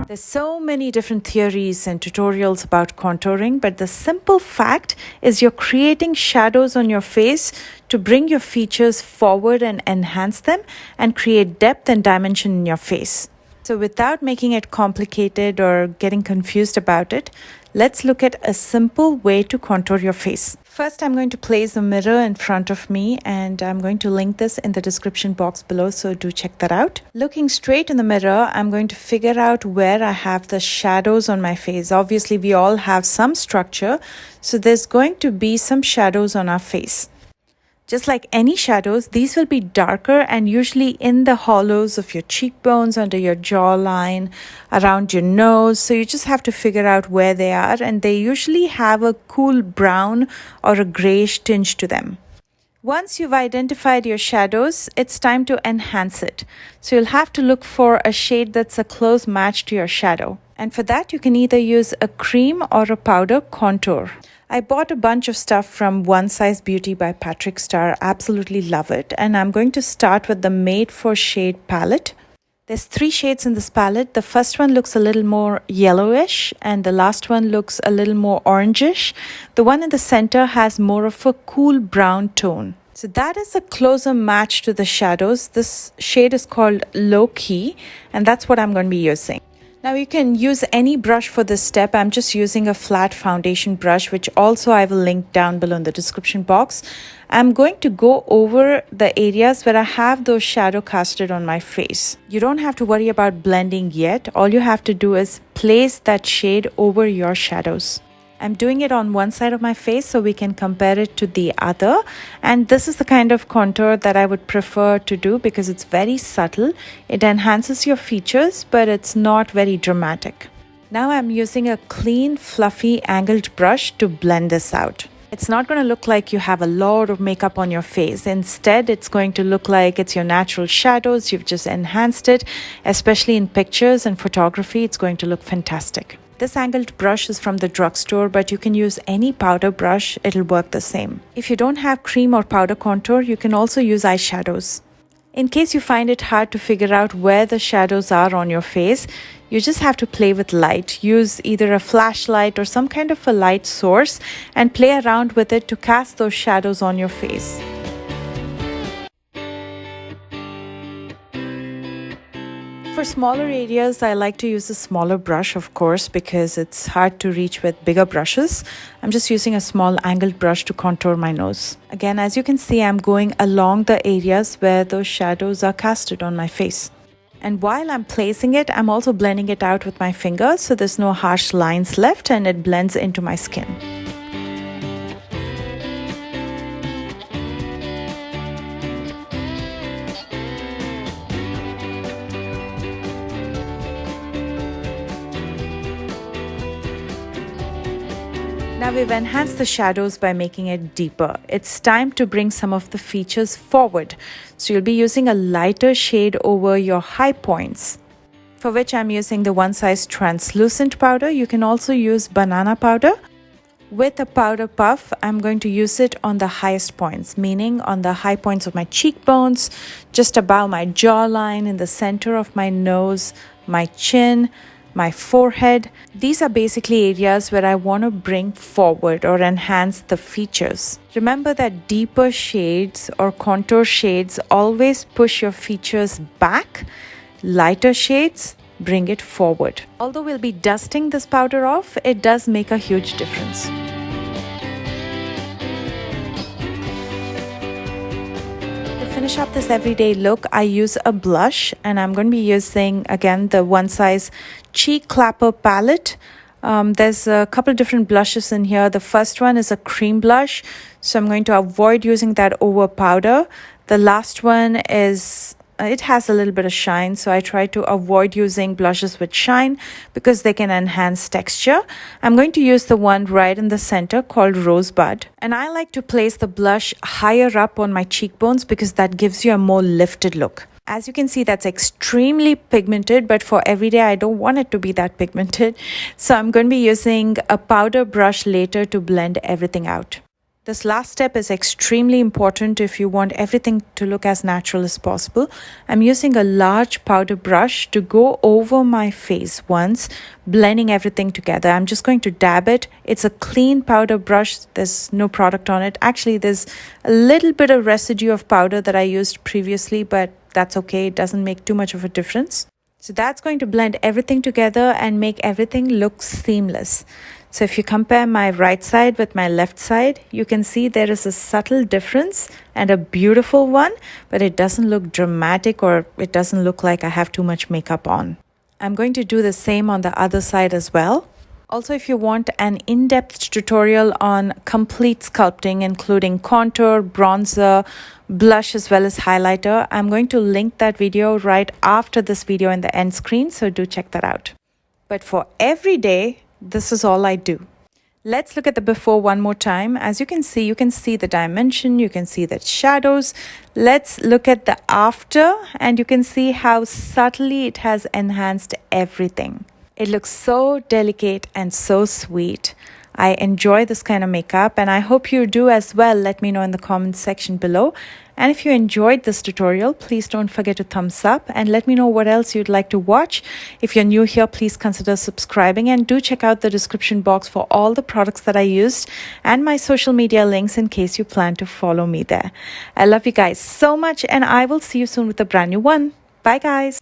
There's so many different theories and tutorials about contouring, but the simple fact is you're creating shadows on your face to bring your features forward and enhance them and create depth and dimension in your face. So without making it complicated or getting confused about it, let's look at a simple way to contour your face. First, I'm going to place a mirror in front of me, and I'm going to link this in the description box below, so do check that out. Looking straight in the mirror, I'm going to figure out where I have the shadows on my face. Obviously, we all have some structure, so there's going to be some shadows on our face. Just like any shadows, these will be darker and usually in the hollows of your cheekbones, under your jawline, around your nose. So you just have to figure out where they are, and they usually have a cool brown or a grayish tinge to them. Once you've identified your shadows, it's time to enhance it. So you'll have to look for a shade that's a close match to your shadow. And for that, you can either use a cream or a powder contour. I bought a bunch of stuff from One Size Beauty by Patrick Starr. Absolutely love it. And I'm going to start with the Made for Shade palette. There's 3 shades in this palette. The first one looks a little more yellowish and the last one looks a little more orangish. The one in the center has more of a cool brown tone. So that is a closer match to the shadows. This shade is called Low Key, and that's what I'm going to be using. Now you can use any brush for this step. I'm just using a flat foundation brush, which also I will link down below in the description box. I'm going to go over the areas where I have those shadow casted on my face. You don't have to worry about blending yet. All you have to do is place that shade over your shadows. I'm doing it on one side of my face so we can compare it to the other, and this is the kind of contour that I would prefer to do because it's very subtle. It enhances your features, but it's not very dramatic. Now I'm using a clean, fluffy, angled brush to blend this out. It's not going to look like you have a lot of makeup on your face. Instead, it's going to look like it's your natural shadows. You've just enhanced it, especially in pictures and photography. It's going to look fantastic. This angled brush is from the drugstore, but you can use any powder brush, it'll work the same. If you don't have cream or powder contour, you can also use eyeshadows. In case you find it hard to figure out where the shadows are on your face, you just have to play with light. Use either a flashlight or some kind of a light source and play around with it to cast those shadows on your face. For smaller areas, I like to use a smaller brush, of course, because it's hard to reach with bigger brushes. I'm just using a small angled brush to contour my nose. Again, as you can see, I'm going along the areas where those shadows are casted on my face. And while I'm placing it, I'm also blending it out with my finger so there's no harsh lines left and it blends into my skin. Now we've enhanced the shadows by making it deeper. It's time to bring some of the features forward. So you'll be using a lighter shade over your high points, for which I'm using the One Size translucent powder. You can also use banana powder. With a powder puff, I'm going to use it on the highest points, meaning on the high points of my cheekbones, just above my jawline, in the center of my nose, my chin, my forehead. These are basically areas where I want to bring forward or enhance the features. Remember that deeper shades or contour shades always push your features back. Lighter shades bring it forward. Although we'll be dusting this powder off, it does make a huge difference. Finish up this everyday look, I use a blush, and I'm going to be using again the One Size Cheek Clapper palette. There's a couple of different blushes in here. The first one is a cream blush, so I'm going to avoid using that over powder. The last one is it has a little bit of shine, so I try to avoid using blushes with shine because they can enhance texture. I'm going to use the one right in the center called Rosebud, and I like to place the blush higher up on my cheekbones because that gives you a more lifted look. As you can see, that's extremely pigmented, but for everyday I don't want it to be that pigmented, so I'm going to be using a powder brush later to blend everything out. This last step is extremely important if you want everything to look as natural as possible. I'm using a large powder brush to go over my face once, blending everything together. I'm just going to dab it. It's a clean powder brush. There's no product on it. Actually, there's a little bit of residue of powder that I used previously, but that's okay. It doesn't make too much of a difference. So that's going to blend everything together and make everything look seamless. So if you compare my right side with my left side, you can see there is a subtle difference and a beautiful one, but it doesn't look dramatic or it doesn't look like I have too much makeup on. I'm going to do the same on the other side as well. Also, if you want an in-depth tutorial on complete sculpting, including contour, bronzer, blush, as well as highlighter, I'm going to link that video right after this video in the end screen, so do check that out. But for every day, this is all I do. Let's look at the before one more time. As you can see the dimension, you can see the shadows. Let's look at the after, and you can see how subtly it has enhanced everything. It looks so delicate and so sweet. I enjoy this kind of makeup and I hope you do as well. Let me know in the comments section below. And if you enjoyed this tutorial, please don't forget to thumbs up and let me know what else you'd like to watch. If you're new here, please consider subscribing and do check out the description box for all the products that I used and my social media links in case you plan to follow me there. I love you guys so much and I will see you soon with a brand new one. Bye guys.